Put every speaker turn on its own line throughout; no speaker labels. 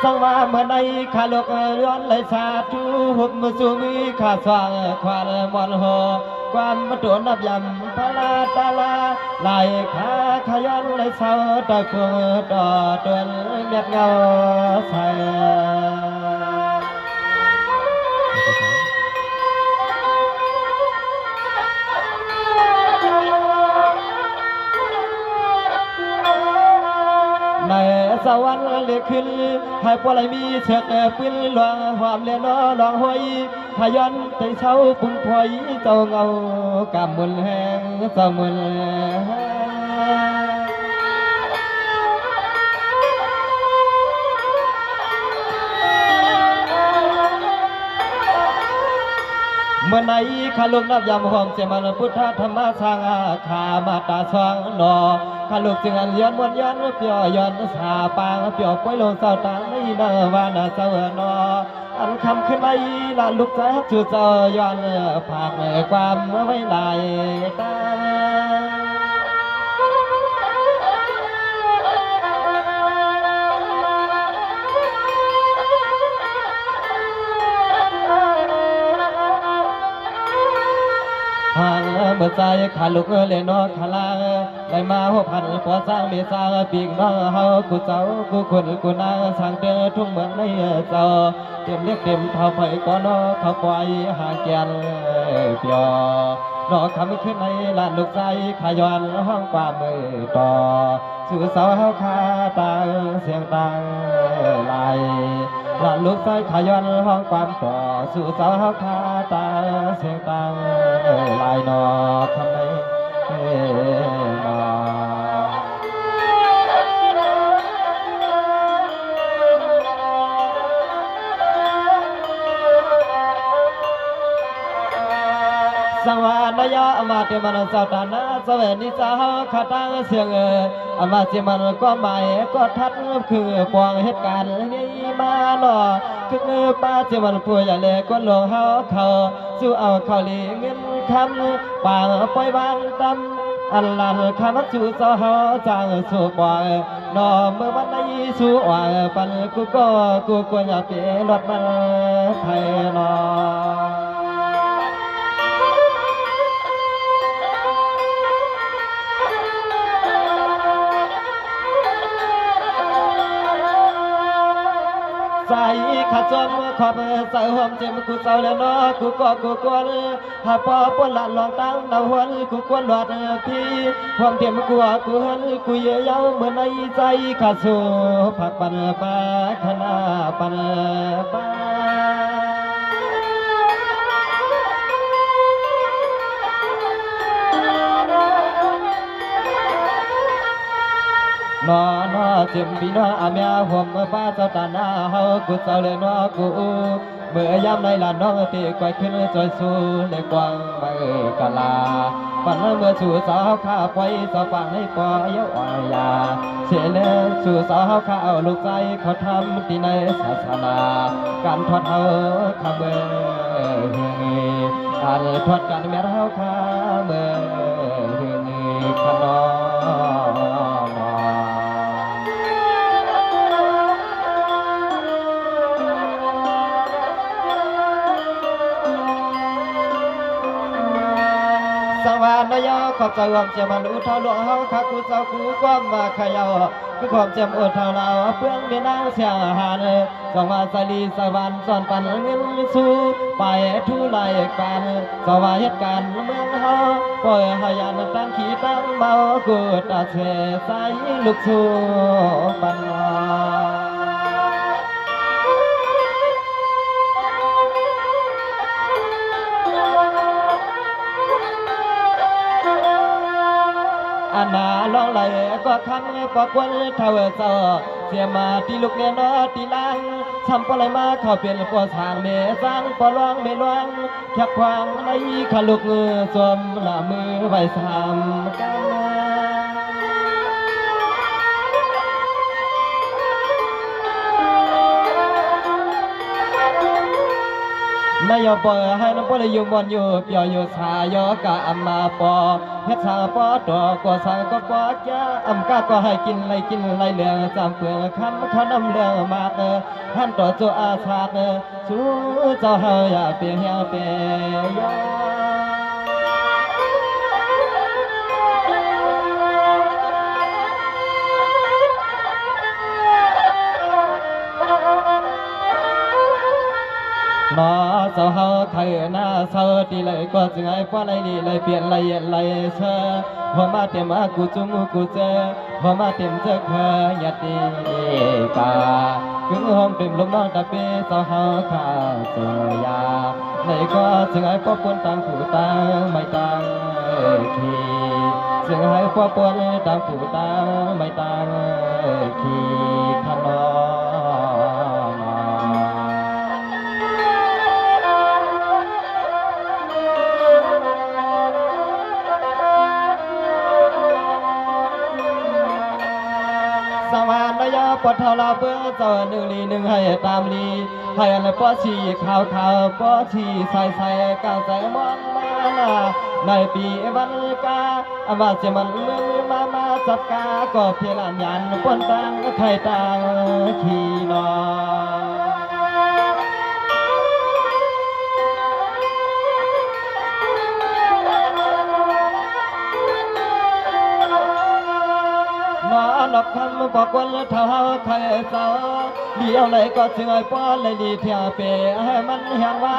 สังว่าเมื่อในขาลกย้อนไหลสาธุหุบมือสู่มีขาสว่างควานมอนหอความมาตัวนับยำพลาตาลาไหลขาขย้อนไหลเสาตะกุดอตัวเมียดเงาใสในสวรรค์เลือขึ้นให้ปลายมีเชือกปืนหลวงความเลียนอหลองหอยขย้อนใจเช้าปุ่นพอยเจ้าเงากำมุนแหงเจ้ามุนเมื่อไหนขาลุกนับยำหอมเจมันพุทธธรรมสร้างอาขามาตาสว่างนอขาลุกจึงอันย้อนมวนย้อนเปียวย้อนสาปางเปียวก้อยลงเสาตาในเนวานาเสวนออันคำขึ้นไม่ละลุกใจจูเจย้อนผากความไว้ลายตาหางเมื่อใจขาลุกเลนอขาลาได้มาหัวพันปอสร้างเมษาปีกน้องเฮากูเจ้ากูคนกูนางสร้างเดือทุ่งเมืองในเจ้าเต็มเล็กเต็มเท่าไผ่ก้อนอเขาปล่อยหางแกนเปียนอคำขึ้นในลานลูกใจขย้อนห้องความมือต่อสู่เสาเฮาคาตาเสียงตังไหลลานลูกใจขย้อนห้องความต่อสู่เสาเฮาคาตาเสียงตังลายนอคำในนอสังวานายาอมาเตมันสาวตานาสเวนิสาขาตังเสียงอมาเจมันก็หมายก็ทัดคือปวงเหตุการณ์นี้มาหนอคือป้าเจมันผู้ใหญ่เลยก็หลงเฮาเขาสู้เอาเขาเลี้ยเงินคำปางปล่อยวางตำอันลันคำสู้สาวเฮาจางสู้ปล่อยนอเมื่อวันนี้สู้ว่าปันกูก็กูควรจะเปรถมันไทยนอใส่ขาจมขอบใส่ห่มเจ็มกูเจ้าแล้วเนาะกูก็กูกวนหาปอปนละลองตั้งดาวหันกูกวนหลอดพี่ความเต็มกูกูหันกูเยอะเย้าเหมือนในใจขาสู้ผักปันปาขนาปันปานอนเจ็บปีนอาเมียห่วงป้าเจ้าตาหน้าเฮากูเจ้าเลยนอกูเมื่อยามในลานน้องตีก้อยขึ้นจอยสู้ในกวางใบกะลาปันเมื่อสู่สาวข้าปล่อยสาวฟังให้ปล่อยอ่อยยาเสียเนื้อสู่สาวข้าเอาลูกใจเขาทำที่ในศาสนาการทอดเฮาข้าเมื่อการทอดการเมียเฮาข้าเมื่อขนอสังวานายาขอบใจความเจ็บมันอุทาหลวงเฮาคักกูเจ้ากูความมาขยาวคือความเจ็บอุทาเราเพื่อนมีนางเสียหานสังวาสลีสวรรค์สอนปันเงินสู้ไปทุไลกันสังวาเหตุการณ์เมืองเฮาปล่อยหายันตั้งขี้ตั้งเมากูตาเสใสลูกสู้ปันอันนาลองไหลก็คำก็ควนเท่าเจ้าเสียมาตีลูกเนียนตีลังทำปลายมาเข้าเปลี่ยนปอสางเมสร้างปลองเมลวงแค่ควางในขาลูกสวมหน้ามือไว้สามกัน นายปอให้น้ำปอเลยอยู่บนอยู่เปียวอยู่สายกะอัมมาปอเฮ็ดสาปอดอกก็สังก็ปอแก่อำกาก็ให้กินไรเหลืองจำเปลืองคำเขานำเรื่องมากท่านต่อโจอาชาสู้เจ้าเฮาอย่าเปียเฮียเปียนอเจ้าเฮาใครหน้าเศร้าที่เลยก็จึงไอ้ฟ้าไรนี่เลยเปลี่ยนไรเชื่อพอมาเต็มอากูจุมกูเจอพอมาเต็มเจอเคยหยัดดีกาถึงห้องเต็มลมน้องตะเปเจ้าเฮาข้าเจอยาในก็จึงไอ้ฟ้าปนต่างผู้ต่างไม่ต่างขีจึงให้ฟ้าปนต่างผู้ต่างไม่ต่างขีขนอสวรรค์ยาปอดเท่าลาเบื้องเจ้าหนึ่งลีหนึ่งให้ตามลีให้อะไรปอชีขาวปอชีใส่ก้าวใจมองมาในปีวันกาอาว่าจะมันมือมาจับกาก็เพียงยันปนตังไข่ตังขี่นอนอกคำบอกวันเท่าใครเจ้าเดียวเลยก็จึงไอ้ป้อนเลยดีเทียเปให้มันแห้งไว้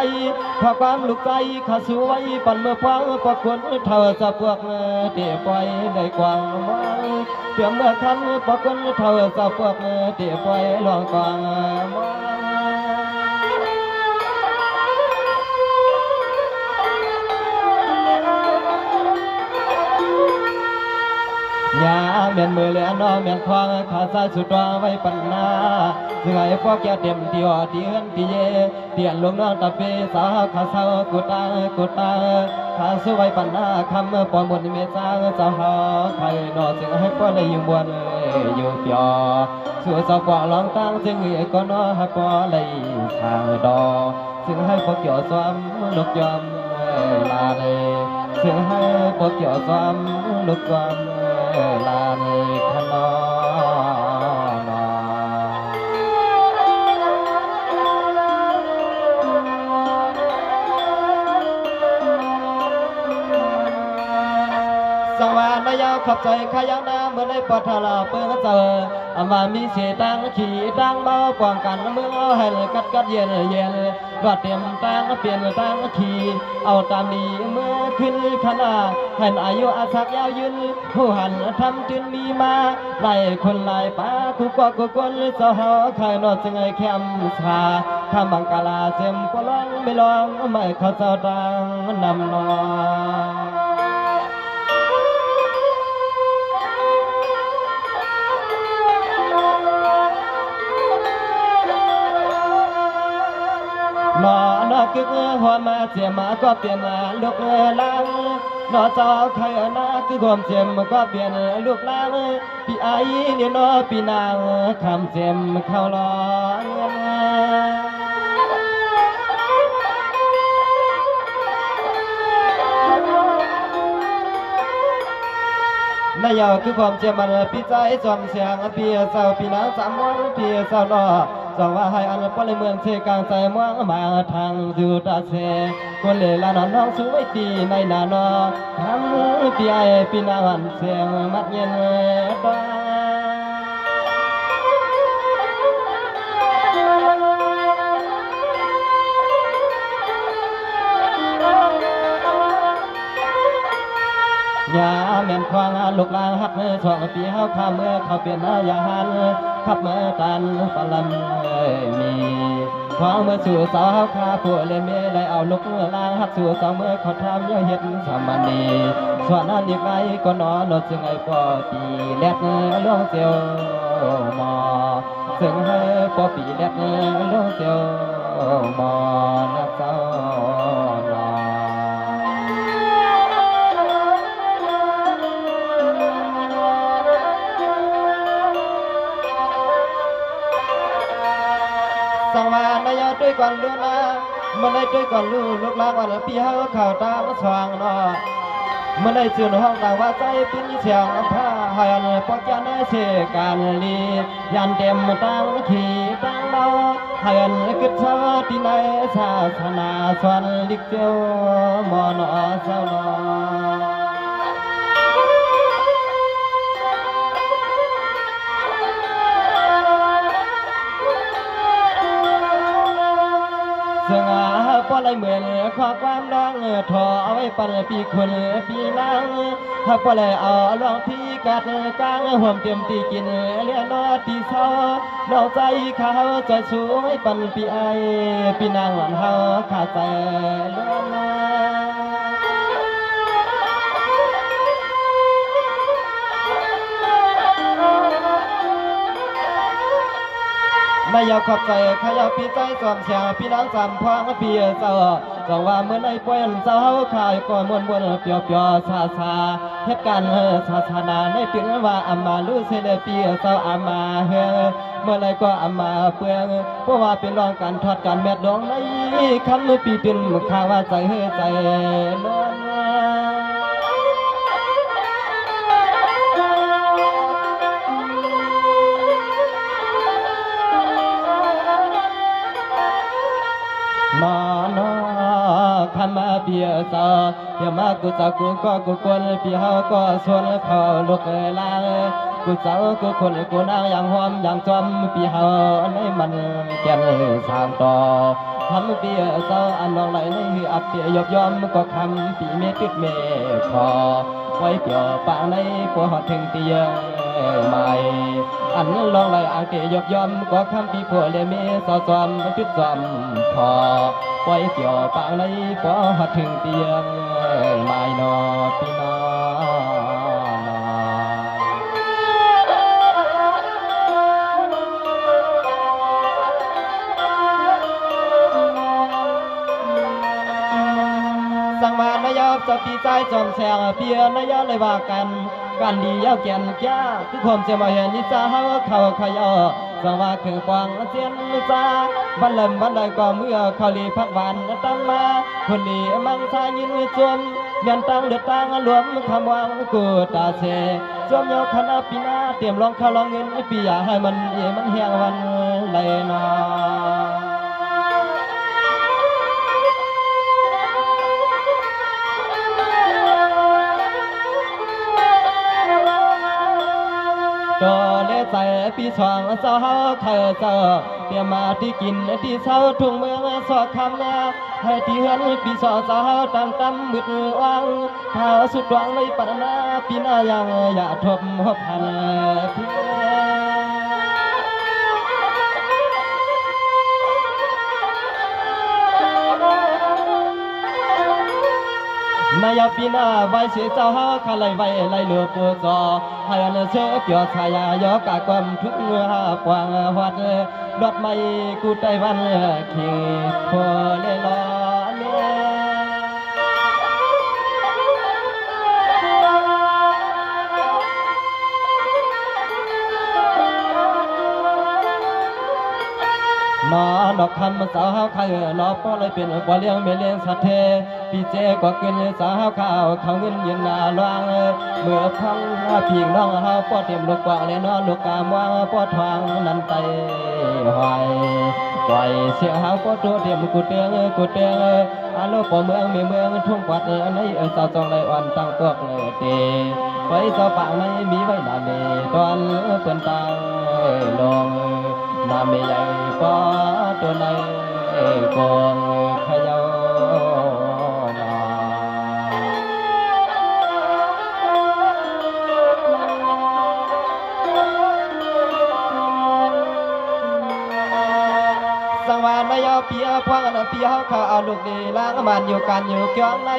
พอความลุกใจข้าสวยปั่นเมื่อฟังพอคนเท่าจะพวกเดี๋ยวปล่อยได้กว้างมองเพียงเมื่อคำพอคนเท่าจะพวกเดี๋ยวปล่อยลองกว้างมองยาเมียนมือเลียนอเมียนควางขาซาสุดว่าไว้ปัญนาจึงไอ้พวกแกเต็มที่ว่าที่เฮือนที่เย่เตียนลงน้องตะเปสาขาเศร้ากุตาขาสู้ไว้ปัญนาคำปอนบนเมษาสาหาใครนอจึงให้พวกเลยอยู่บนอยู่เปียวสู่สาวปอลองตั้งจึงก็นอให้พวกเลยทางดอจึงให้พวกเกี่ยวซ้ำลูกยอมลาเลยจึงให้พวกเกี่ยวซ้ำลูกยอมลาในขนอนสวรรค์ยาวขับใจขยันน้ำเมื่อในปฐลาเปิงเจออามามีเสียตังขี่ตังเบาป้องกันเมื่อให้กัดเย็นก็เตรียมตังเปลี่ยนตังขี่เอาตามนี้เมื่อขึ้นขนาให้อายุอาศักยาวยืนผู้หันทำจึงมีมาไล่คนไล่ป้าคู่กว่ากูคนเจ้าหาใครนอจึงไอ้แคมชาทำบังกาลาเจ็มก็ร้องไม่ร้องไม่เขาเจ้าตังนำนอนอนกึกหัวมาเสียมาก็เปลี่ยนลูกลังนอเจ้าใครนาคือความเสียมก็เปลี่ยนลูกลังพี่ไอเนี่ยนอพี่นางคำเสียมเข้าล้อนายคือความเชื่อมันพี่ใจจอมเสียงพี่เจ้าพี่นางสามวันพี่เจ้านอสองว่าให้อันปลเมืองเชกางใจม่วงมาทางดูตาเสคนเล่ลานน้องสวยตีในนานอทำพี่ไอพี่นางเสียงมัดเย็นตาอย่าแม่นควางลูกลางหักเมื่อสองปีเฮาข้าเมื่อเขาเปลี่ยนยาหันขับเมื่อตันปลำมีควางเมื่อสู่สาวข้าผู้เล่นเมย์ได้เอาลูกลางหักสู่สาวเมื่อเขาทำเยอะเห็ดสามัญนีส่วนนั้นอีกไงก็นอนจึงไอ้ปอปีเล็ดล่วงเจียวมอจึงให้ปอปีเล็ดล่วงเจียวมอนักเจ้าสังวานายด้วยก่อนดูนา เมื่อได้ด้วยก่อนลูกลางวันพี่เฮาข่าวตามสว่างนอเมื่อได้จืนห้องต่างว่าใจปิ้นเสียงผ้าหยันปอกยันเสการลียันเต็มตั้งขี่ตั้งเมาหยันกึศชาติในศาสนาสวนลิกเจียวมอนอเศร้านอเสงาป้อไรเหมือนขอความดังทอเอาไว้ปันปีคนปีนังถ้าป้อไรเอาลองที่กัดกลางห่วมเตรียมตีกินเลี้ยนอตีเศร้านอกใจเขาจะช่วยปันปีไอปีนางหลันเฮาขาดใจเลื่อนไม่อยากขอบใจขยับพี่ใจสวมเสียพี่น้องสามพ้องพี่เจ้าจังว่าเมื่อในป่วยเจ้าขายก่อนมวนเปียวซาเหตุการณ์ศาสนาในถึงว่าอามาลูเซเลปีเจ้าอามาเฮเมื่อไรก็อามาเปลืองเพราะว่าเป็นรองการทอดการแม่ดองในคำปีเป็นข่าวว่าใจใจนอนนอนคำเบียซาเดี๋ยวมากูจะกูก็กูคนพี่เฮาก็ส่วนเขาลูกลากูเจ้ากูคนกูนางอย่างหอมอย่างจอมพี่เฮาในมันแก่นสามต่อคำเบียซาอันนองไหลในหืออับเปียยบยอมก็คำปีเมติดเมพอไว้เกี่ยวปางในปัวหอดถึงเตียงใหม่อันลองไหลอ่างเตียยบยอมก็คำปีผัวเลเมสอจอมติดจอมพอไว้เกี่ยวปางในปัวหอดถึงเตียงใหม่นอพี่น้องสังวานนายจะปีใจจอมแสงเปียนายเลยว่ากันการดียาวแก่นแก่คือความเสียมาเห็นนิจาเฮาเขาขยอสังว่าคือปวงเสียนจาบันเล่มบันใดก็เมื่อเขาลีพักวันตั้งมาคนดีมังชายินจวมเมียนตังเดือดตังรวมคำวังกูตาเสจวมยาวคณะปีนาเตรียมลองข้าวลองเงินปีอย่าให้มันแห้งวันเลยนอก็เลใจปีสองเจ้าเธอเจ้าเตรียมมาที่กินที่เช้าทุ่งเมืองสอดคำนาให้ที่เฮือนปีสองเจ้าตั้มมืดวังถ้าสุดหวังในปัญนาปีหน้ายังอย่าทบพันเพียนายปีนาใบเสียเจ้าขลายใบไล่เลือปูจอให้อันเสือเปียวชายายกะความทุกเมื่อกวางหัดดอดไม่กูใจวันขี้พอเลยล้อเนี่ยนอดอกคำสาวข้านอป้อเลยเป็นบ่เลี้ยงไม่เลี้ยงสัตว์เทพี่เจก็กินสาวข้าวเขาเงินยืนหน้าลวงเมื่อพังพี่น้องเฮาป้อเต็มลูกกวางเลยนอลูกกามวางป้อทวางนันไตหอยปล่อยเสียเฮาป้อตัวเต็มกูเตียงอาโลป้อเมืองมีเมืองทุ่งปัดในสาวจองเลยอ่อนตั้งตัวเลยเตไว้สาวปางไม่มีไว้หน้าเมตอนเปิ้นตายลงนาไม่ใหญ่ป้าตัวในกองขยานาสังวานนายเปียพวงเปียเขาเอาลูกดีล้างมันอยู่กันอยู่เกี่ยวใน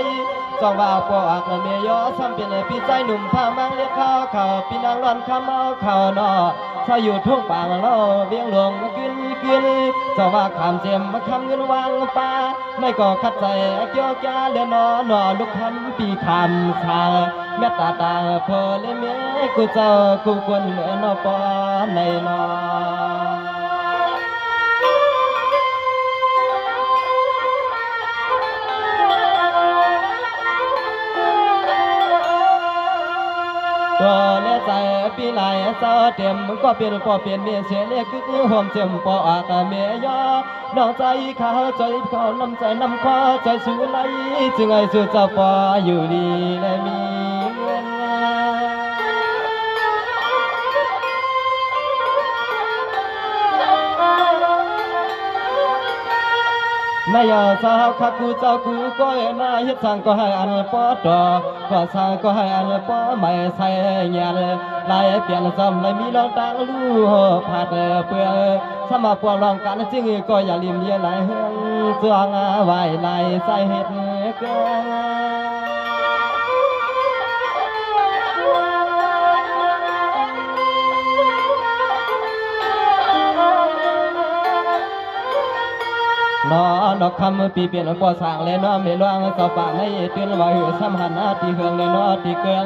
จองว่าปอกเมียยอซ้ำเป็นพี่ใจหนุ่มพามังเลี้ยงเขาพี่นางร้อนข้ามเอาเขานอถ้าอยู่ทุ่งป่างเราเบี้ยงหลวงกินจะว่าขามเจียมมาคำเงินวางป่าไม่ก็ขัดใจเกี่ยวกาเดือนนอลูกคำปีคำชาแม่ตาพอเลยเมียกูเจ้ากูควรนอปอในนอ เจ้าเต็มก็เป็นปอเปลี่ยนเมียเสียเล็กคือหอมเจ็มปออากเมียยอน้องใจเขาใจเขาน้ำใจน้ำคอใจสู้ไหลจึงไอ้สู้เจ้าปออยู่ดีและมีเงินนายสาวข้ากูเจ้ากูก็นายเฮ็ดสั่งก็ให้อันปอดอก็สั่งก็ให้อันปอไม่ใส่เงียนลายเปลี่ยนซ้ำเลยมีลองตังลู่ผัดเปลือกสมาพวกลองกันจึงก็อย่าลืมเยี่ยไหลเฮืองจวงไว้ไหลใส่เฮ็ดเกินอนอกคำปีเปลี่ยนปอสางเลยนอไม่ลวงสาวป่าในตื่นว่าหือสำหันที่เฮืองเลยนอที่เกลือง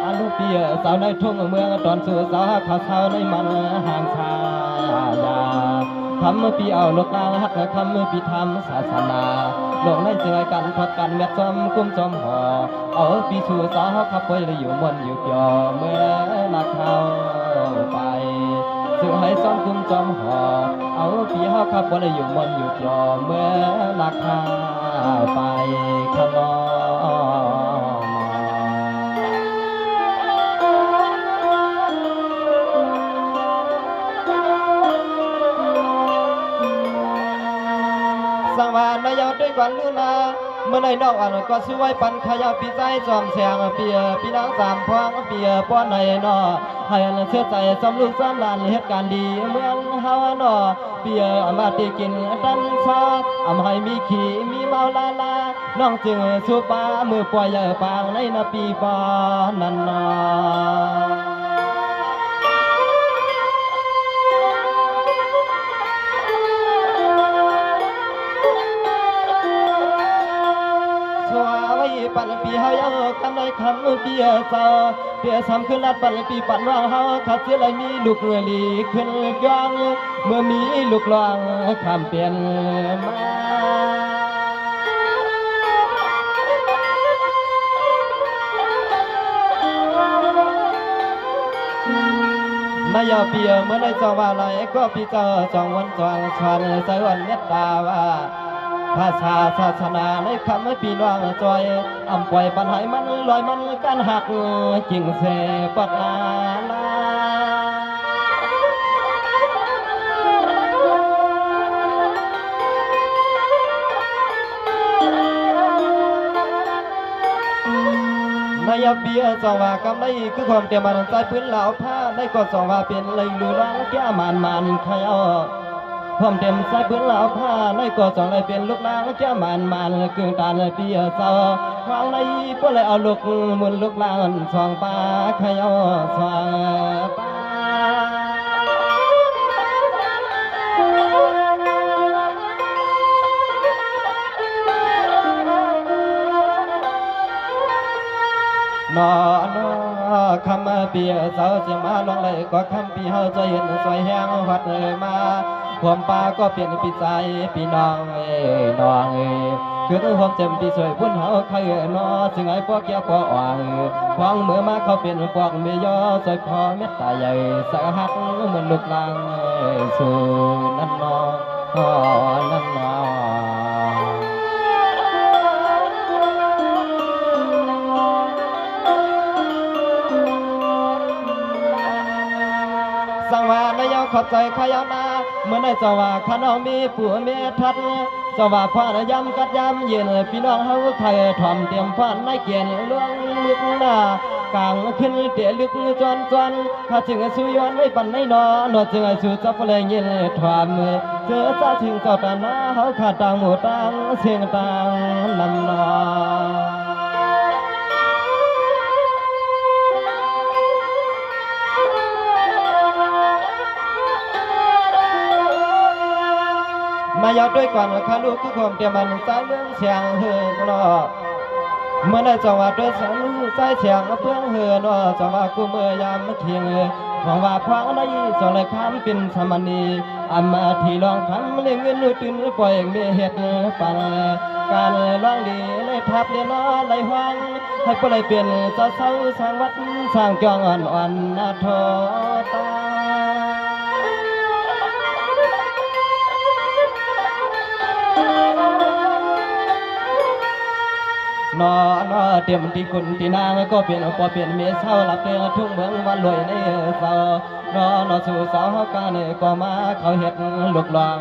อันลูกเปียสาวในทุ่งเมืองตอนสู่สาวข้าวเช้าในมันห่างชายาคำปีเอาลูกนางหักคำปีทำศาสนาลงในเจอกันพักกันแม่จอมกุ้มจอมห่อเอาปีสู่สาวขับไปเลยอยู่บนอยู่ยอเมื่อนักเข้าไปซึ่งให้ซ้อมกุ้มจอมห่อเอาปีเฮาขับบ่ได้อยู่บนอยู่ยอเมื่อนักเข้าไปขนมสังวานนายาด้วยกันลือนาเมื่อในนอกอันก็ช่วยปันขยาปีใจจอมแสงเปียพี่นางสามพวงเปียป้อนในนอให้อันเชื่อใจสำลูกสำลานเหตุการณ์ดีเมืองเฮานอเปียมาตีกินดันซาอำให้มีขี่มีเมาลาลาน้องจึงสูบปามือปล่อยเยอะปางในนาปีปอนันนอปันปีเฮายังกันในคำเปียเศร้าเปียซ้ำขึ้นลัดปันปีปันว่างเฮาขัดเสียเลยมีลูกเรือลีขึ้นยองเมื่อมีลูกลองคำเปลี่ยนมานายเปียเมื่อในจองว่าไรก็ปีเจ้าจองวันจองชวนใส่วันเมตตาว่าภาษาศาสนาในคำให้พี่น้องจอยอำปล่อยปัญหามันลอยมันกันหักจริงเสปักลานายเบียจองว่ากำไรคือความเตรียมมันใจพื้นเหล่าผ้าในก็จองว่าเป็นเลยลือร้องแก้มันใครเอาพร้อมเต็มใส่พื้นเหล่าผ้าในก็จองเลยเป็นลูกนางแก้มันกึ่งตาเลยเปียเศร้าควางในก็เลยเอาลูกมุนลูกลางสองปลาขยอสองปลานอนคำเปียเศร้าจะมาลงเลยก็คำปีเฮาจะเห็นสวยแห้งหัดเลยมาความป่าก็เปลี่ยนปีใจปีน้องน้องคือความเจ็บปีสวยพุ่นเฮาใครนอจึงไอ้พวกเกี่ยวพออ่างควางเมื่อมาเขาเปลี่ยนพวกเมียยอสวยพอเม็ดตาใหญ่สะหักเหมือนลูกลางสู่นั่นนอนั่นนอสังวานายขอบใจขยานาเมื่อในจังหวะขนมมีผู้เมทัดจังหวะพ่อนยำกัดยำเย็นพี่น้องเฮาไทยทอมเตรียมพ่อนในเกียนล่วงลึกหน้ากลางขึ้นเตะลึกจวนถ้าจึงสุยอนไว้ปันในนอนอจึงสู่จับเพลงเย็นทอมเจอจ้าถึงเจ้าตาหน้าเฮาขาดต่างหมู่ต่างเสียงต่างนำนอนายด้วยก่อนข้าลูกคือความเตรียมมันสายเรื่องเสียงเฮือกลอเมื่อได้จังหวะด้วยสันสายเสียงเพื่องเฮือนอจังหวะกูเมื่อยามเคียงหวังว่าควางได้สองเลยคำเป็นสมณีอามาที่ลองคำเลี้ยงเงินตื่นปล่อยมีเหตุปังการลองดีเลยทับเลี้ยนอเลยหวัง ให้ปเลยเปลี่ยนเจ้าเศร้าสร้างวัดสร้างจองอ่อนนาทอตา นอนอเตรียมที่คุณที่นางก็เปลี่ยนพอเปลี่ยนเมียเศร้าหลับเตียงทุ่งเมืองวันรวยในเศร้านอสู่สาวกาเนี่ยก็มาเขาเห็ดลูกลอง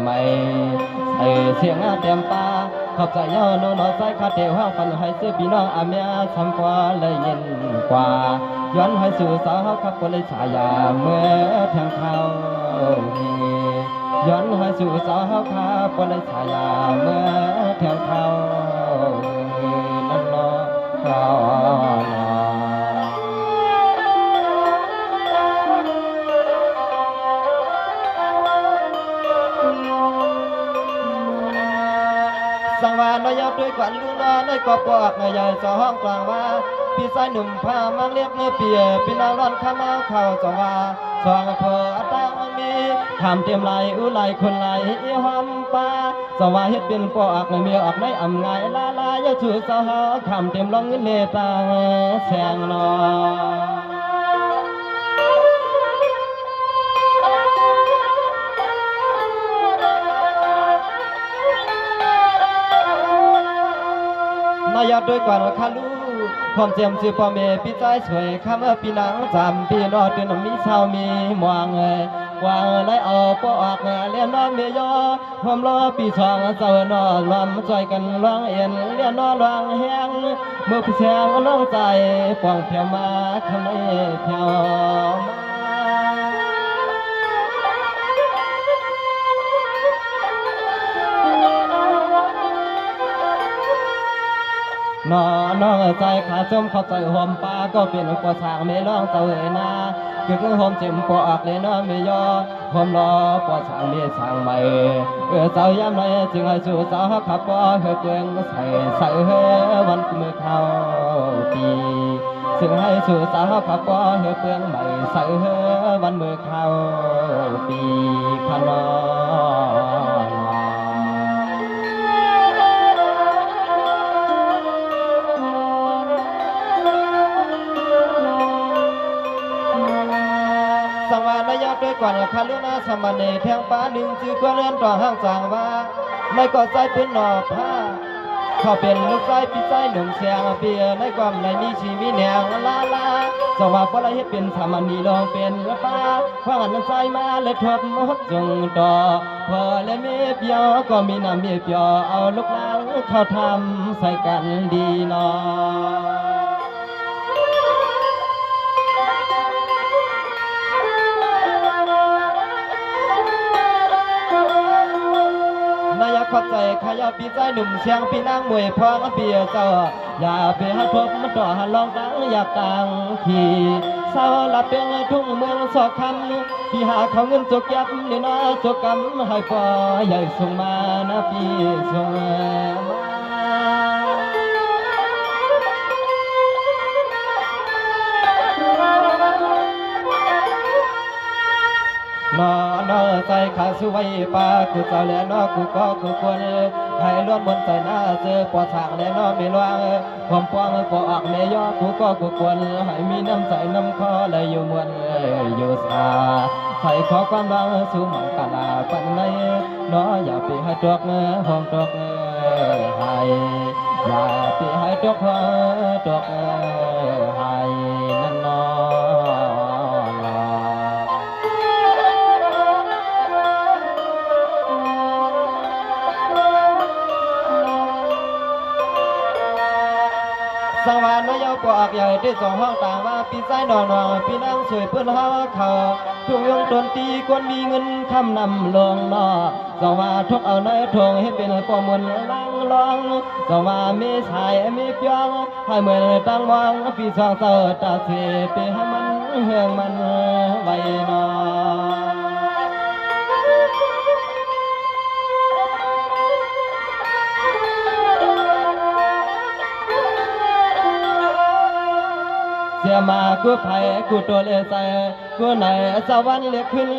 ใหม่ใส่เสียงเต็มป่าขอบใจเย้านอนอใจคาเดียวห้างฝันให้ซื้อพี่น้องอาเมียทำกว่าเลยยินกว่าย้อนให้สู่สาวขับก็เลยฉายาเมื่อแทงเขาย้อนให้สู่สาวขับก็เลยฉายาเมื่อแทงเขานั่นเนาะเขาสังวานน้อยยาวด้วยกวนลูนอน้อยก็ปอกใหญ่สองกลางว่าพี่ชายหนุ่มพามังเรียบเนื้อเปียพี่นางร้อนข้ามาเข้าจังว่าสองพอตั้งมีทำเตรียมไหลอุไหลคนไหลหอมปลาสว่าเฮ็ดเป็นปอกในเมียออกในอำไงลาลายถือสาวคำเตรียมลองเงินเนตาแสงนอนายอดด้วยกว่าคาลูพร้อมเจียมชื่อพ่อแม่พี่ใจสวยข้ามพี่นางจำพี่นอดเดือนมีเช้ามีมวงวางไล่เอาปอกเลี้ยนน้องเมียยอพร้อมรอปีสองเจ้านอรวมใจกันร้องเอ็นเลี้ยนนอร้องแห้งเมื่อพี่แสงน้องใจป่องเพียวมาข้างในเพียวมานอน้องใจขาจมเข้าใจหอมปลาก็เป็นกว่าสางไม่ร้องเจ้าเอ๋ยนาคือหอมจิ้มปอกเลยน้อไม่ยอหอมรอปอสางมีสางใหม่เจ้ายามไหนจึงให้สู่สาวขับปอเฮือเปลืองใส่เฮือวันมือเข้าปีซึ่งให้สู่สาวขับปอเฮือเปลืองใหม่ใส่เฮือวันมือเข้าปีขนอสังวานายาด้วยกว่าคาลุนาสมณเณรแทงป้าหนึ่งจื้อกว่าเลื่อนต่อห้างจางว่าในก่อใจเป็นหนอผ้าเขาเป็นลูกใจพี่ใจหนุ่มเสียงเปียในความในมีชีวิตแนวลาลาสว่าพอละเฮ็ดเป็นสามัญนีลองเป็นป้าควางอันใจมาเลยทบมดจงต่อพอและเมียเปียวก็มีน้ำเมียเปียวเอาลูกหลานเขาทำใส่กันดีนอนายขอบใจขยาปีใจหนุ่มเชียงพี่นางมวยพองเปียเจ้าอย่าไปหาทบมันต่อหาลองดังอยากดังขี่เศร้าหลับเป็นทุ่งเมืองสอกคำพี่หาเขาเงินจกยับนี่นะจกกำให้พอใหญ่ส่งมานะพี่ส่งมานอใจขาสวยปากูเจ้าแล้วนอกูก็กูควรให้ล้วนบนใจหน้าเจอปอดฉากแล้วนอไม่ลวงความปองปอออกเมยอกูก็กูควรให้มีน้ำใจน้ำคอเลยอยู่มวนอยู่สาใส่ขอความบางสู่หมังกาลาปันในนออย่าไปให้ตกห้องตกให้อย่าไปให้ตกตกให้นั่นนอสังวานน้อยยาวปอกใหญ่ได้สองห้องต่างว่าพี่ใจนอนพี่นั่งสวยเพื่อนหาเขาทุ่งยงดนตรีควรมีเงินคำนำลงนอสังวาทุกเอาในทงให้เป็นปอมนลังลองสังวามีชายมีเพียงให้เหมือนตั้งวางพี่สองเสาตาเสียไปให้มันเฮืองมันไว้นอเสียมากูไผ่กูตัวเลใส่กูไหนสวรรค์เรียกขึ้น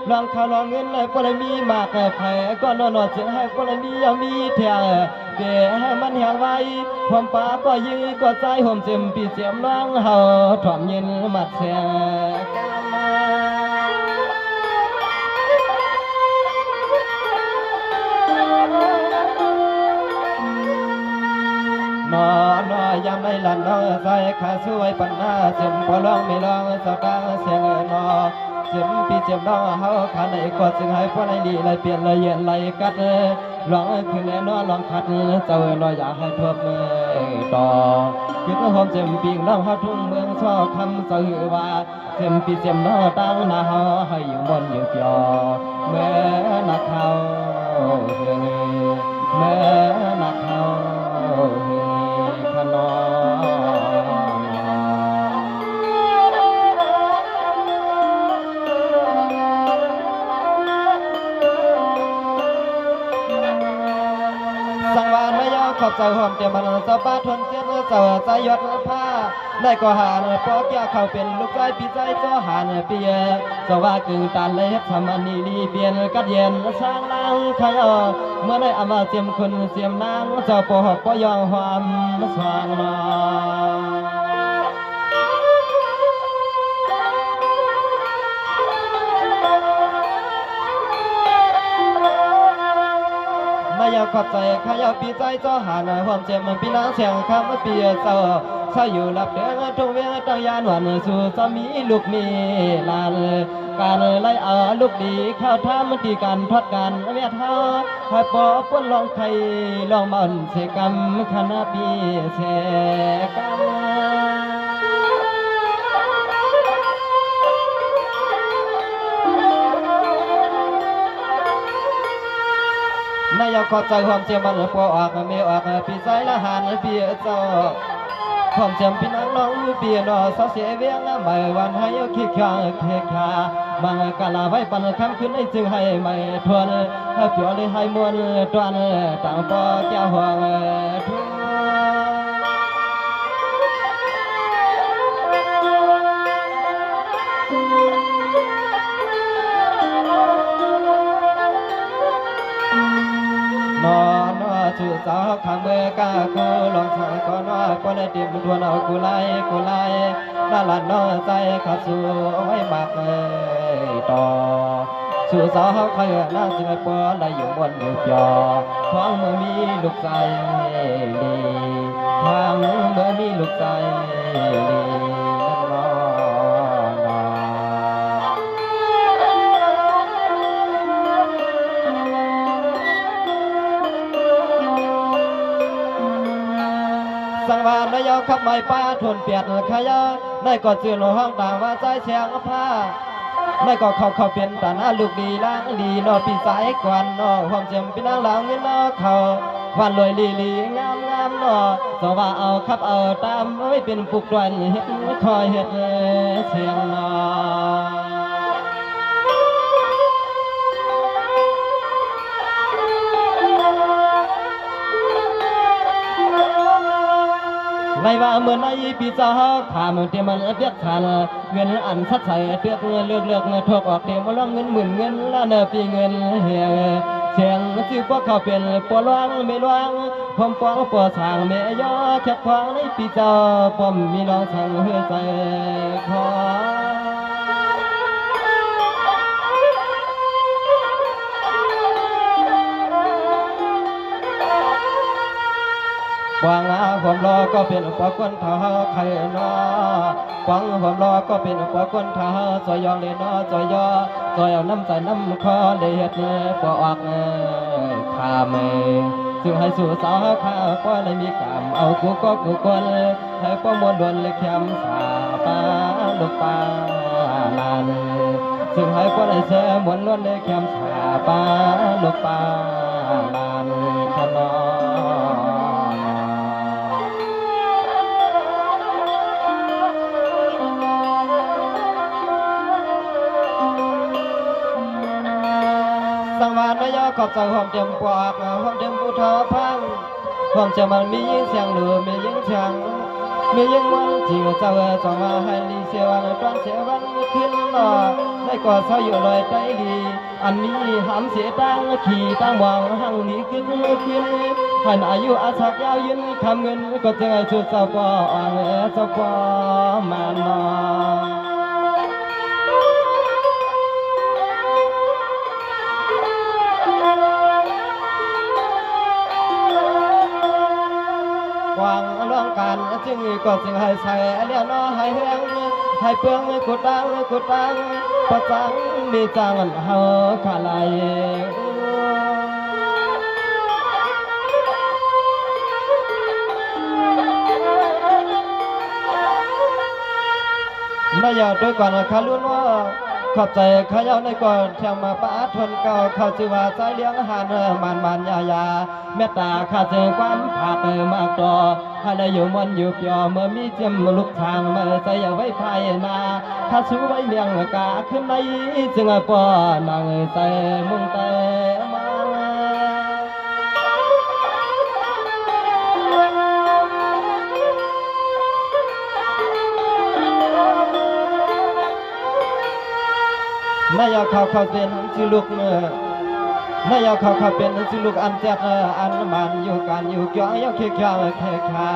ลองข่าวลองเงินเลยพอเลยมีมากไผ่ก็นอนเสียให้พอเลยมีมีเทีย เปียมันแหงไว้ความป่าก็ยื้อกว่าใจห่มเจ็มปีเจียมน้องเฮาถ่อมยินมัดเสียกามานอยามในลันนอใจขาสวยปัญหาเสียมพอลองไม่ลองสาวตาเสียงนอเสียมปีเจียมน้องเฮาขาในกอดจึงให้พอในลีไหลเปลี่ยนไหลเย็นไหลกัดลองขึ้นแล้วลองขัดเจ้าน้อยอยากให้ทบต่อคือก็หอมเจียมปีน้องเฮาทุ่งเมืองชอบคำสื่อว่าเสียมปีเจียมน้องตั้งหน้าเฮาให้อยู่บนอยู่เกี่ยวเมื่อนักเขาเมื่อนักเขาขนอสังวานไม่ยอมขอบใจหอมเตียมันเจ้าป้าทนเจียนเจ้าใจยอดผ้าได้ก็หานปอกยาเขาเป็นลูกใจปีใจเจ้าหานเปียเจ้าว่ากึ่งตันเลยทำอันนี้ดีเปลี่ยนกัดเย็นช่างนางขยอเมื่อได้อามาเจียมคนเจียมนางเจ้าปอกปอยองความสว่างนไม่อยากขอบใจขยอปีใจเจ้าหานความเจ็บมันปีนางเสียงคำเปียเจ้าถ้าอยู่หลับเดือทุ่งเวียตั้งยานหวันสู่สามีลูกมีลานการไล่เอาลูกดีเข้าทำที่การทอดการเวียเท้าให้ปอปนลองไทยลองมันเสกรรมคณะปีเสกรรมนายขอใจความเจียมันปอออกไม่ออกปีใจละหันปีเจ้าความจำพี่น้องน้องเปียนอสาวเสียเวียงไม่วันให้ขี้ข้าขี้ขาบางกะลาไว้ปันคำขึ้นให้จึงให้ไม่ทวนให้เปียวเลยให้มวนตวนต่างปอแก้วห่วงทุกชื่อสาวข้างเมื่อกากูลองสั่งก่อนว่าก็ได้เตรียมทวนเอากูไล่น่าหลันน้อใจขาดสู้ไว้มากต่อชื่อสาวเขาเคยน่าจึงให้ปอได้อยู่บนอยู่จอท้องเมื่อมีลูกใจดีทางเมื่อมีลูกใจดีสังวานนายขับไม่ป้าทนเปียดขยะได้ก็จืนห้องต่างว่าใจเชียงผ้าได้ก็เขาเปลี่ยนตาหน้าลูกดีล้างดีนอปีสายกวนนอความเจ็บปีนางหลังเงินนอเขาวันลอยลีงามนอจะว่าเอาขับเอาตามไม่เป็นปุกดวนเห็นคอยเห็นเชียงนอไม่ว่าเมื่อไหร่ปีเจ้าข้ามันเตรียมมันเบียดขันเงินอันสัดใส่เปียกเลือกทกออกเตรียมมาล้องเงินหมื่นเงินละเนปีเงินเฮียเสียงชื่อพวกเขาเป็นปวล้างไม่ล้างผมปองปวสางเมยอแคบควางในปีเจ้าผมมีน้องสั่งเพื่อใจขอวางความรอก็เป็นอุปกรณ์เท้าใครนอวางความรอก็เป็นอุปกรณ์เท้าจอยยองเลยนอจอยยอจอยเอาน้ำใจน้ำคอเลยเฮ็ดปอออกข้าเมจึงให้สู่สาวข้าก็เลยมีกรรมเอากูก็กูคนให้ป้อมวนดวนเลยเข้มสาปาลูกปาลานจึงให้ก็เลยเสือมวนล้วนเลยเข้มสาปาลูกปาลานขนอสังวานนายขอบใจความเต็มปากความเต็มผู้ท้อพังความจะมันมียิ่งเสียงหรือมียิ่งช่างมียิ่งมันที่เจ้าจองมาให้ลีเสียวันตอนเสียวันขึ้นหล่อได้ก่อเศร้าอยู่ลอยใจดีอันนี้หามเสียตั้งขี่ตั้งวางหังนี้ขึ้น ให้อายุอาศักยาวยืนคำเงินก็จะให้ชุดเจ้าปออ่างเจ้าปอมานนอกวางร่องการจึงก็จึงให้ใส่เลี้ยนอให้แห้งให้เปลืองกุดดังประจังมีจังเฮาขาลายนายด้วยก่อนข้าลุ้นว่าขอบใจข้าเย้าในก่อนแถวมาป้าทนเก่าเข้าชื่อว่าใจเลี้ยงหันมันยาเมตตาข้าเจอความผาเติมากต่อให้ได้อยู่มันอยู่เปียวเมื่อมีเจียมลุกทางเมื่อใจอย่าไว้ภายนาข้าสู้ไว้เมียงกาขึ้นในจึงปอนางใจมุ่งแต่มานายเขาเป็นชื่อลูกเมื่อนายเขาเป็นชื่อลูกอันเจ็ดอันมันอยู่กันอยู่เกี่ยวเกี่ยวแค่ขา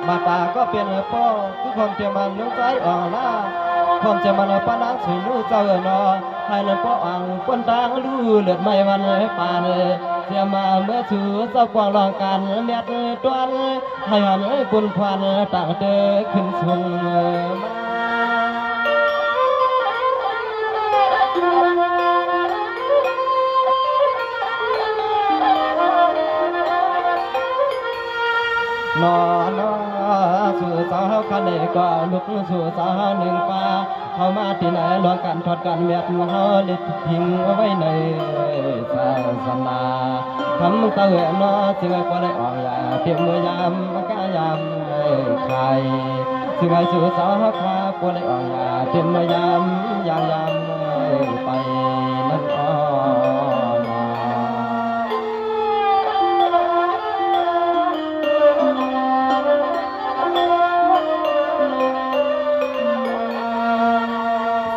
มาตาก็เป็นพ่อคือความเทียมันนุ่งใจอ่อนล้าความเทียมันปานังสุรู้เจ้าเนาะให้เล่นพ่ออ่างปนตางรู้เลือดไม่วันปานเสียมาเมื่อสู่เจ้ากวางลองกันเม็ดตัวให้หันกุนควันต่างเดินขึ้นสูงมา นอนสู่สาวคันเดก็ลุกสู่สาวหนึ่งป่าเข้ามาที่ไหนลวงกันทอดกันเมียดเฮาลิดทิ้งไว้ในศาสนาทำเตือนนอจึงก็ได้ออกยาเตรียมมือยามกายามใครจึงให้สู่สาวคาก็ได้ออกยาเตรียมมือยามยามไปนั่นอ้อ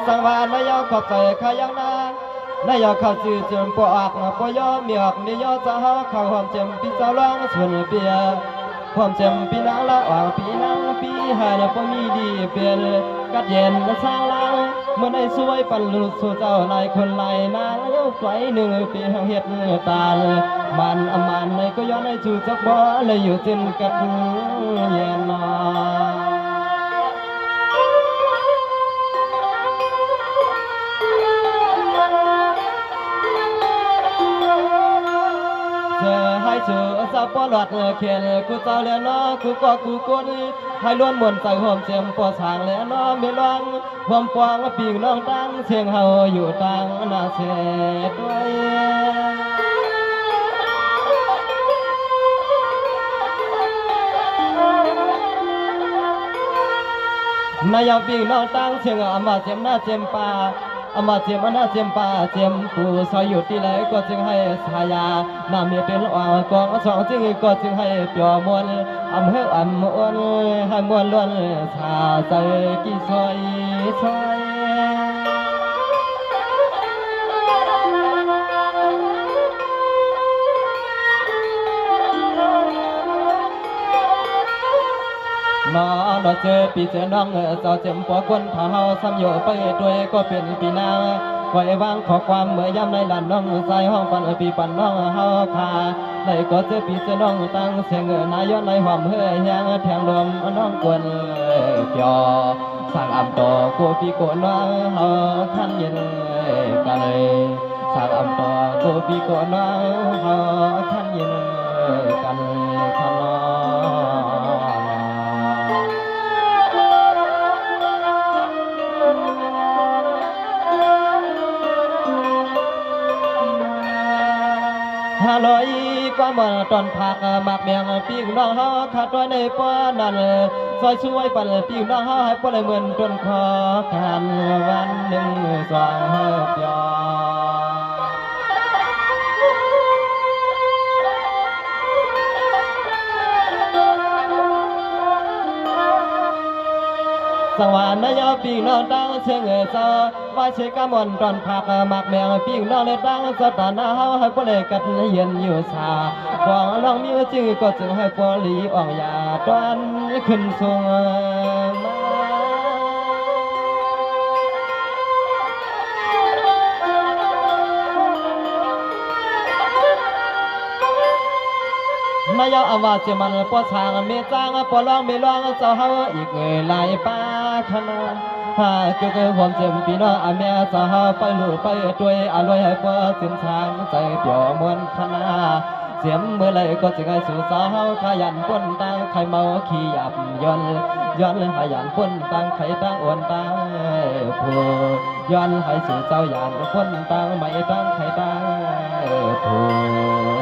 สังวานนายขอบใจขายังนานายเข้าจือจนปอกปอยอมีออกนิยอจะหาเข้าความเจ็มปีเจ้าล้างส่วนเปียความเจ็มปีนางละออกปีนางปีหายแล้วพอมีดีเปลี่ยนกัดเย็นสร้างล้างเมื่อได้สวยปันลุดสู่เจ้าลายคนลายนางเย้าไฟหนึ่งปีแห่งเฮ็ดตามันในก็ย้อนให้จูจักบ่เลยอยู่จนกัดเย็นนาให้เชื่อสับปะรดเขียนกูเจ้าเลี้ยนอกูก็กูกุนให้ล้วนมนใจหอมเจียมปอสางเลี้ยนอมีลองความปวงปีกน้องตั้งเสียงเฮาอยู่ตั้งนาเสดด้วยนายปีกน้องตั้งเสียงอามาเจียมหน้าเจียมป่าอามาเจียมหน้าเจียมป่าเจียมปูซอยอยู่ที่ไหนก็จึงให้สายาน้ำมีเป็นอ่างกองสองจึงก็จึงให้เปียวมวลอำเภอมวนให้มวลล้วนชาใจกี่ซอยนอเจอปีเจอน้องเจ้าเจ็มปอคนเท้าซ้ำโยไปด้วยก็เป็นปีนาคอยวางขอความเมื่อยามในด้านน้องใจห้องปันปีปันน้องเฮาคาในก็เจอปีเจอน้องตั้งเสียงนายนในหอมเฮือแหงแทงลมน้องกวนเกี่ยวสั่งอำต่อโกปีโกน้องเฮาขันเย็นกันเลยสั่งอำต่อโกปีโกน้องเฮาขันเย็นกันขนอฮาลอยความว่าตอนพักหมากเมียงปีกน้องเฮาขาดไว้ในป้อนั่นซอยช่วยปั่นปีกน้องเฮาให้ป้อเลยเหมือนต้นคอกันวันหนึ่งสองเฮยอสังวานนายปีกน้องตั้งเชิงเจ้า ว่าเชกามอนตอนผักหมักแมงปิ้งน้องเล็ดดังสตาหน้าเฮาให้ปเลกัดเย็นอยู่สาฟองลองมีจื้อก็จึงให้ปอลีอ่องยาตอนขึ้นสูงมา นายอาวาสมันปอชางเมจางปอลองเมลองเจ้าเฮาอีกหลายป้าขนาหาเกี่ยวความเจ็บปีน้ออาเมียเจ้าเฮาไปลู่ไปด้วยอร่อยให้ปอสินทางใจเปี่ยวมวลขนาเสียมเมื่อไรก็จะให้สู่สาวเฮาขยันป้นตังใครเมาขี้หยับย้อนขยันป้นตังใครตังอ้วนตังผู้ย้อนให้สู่เจ้าหยานป้นตังไม่ตังใครตังผู้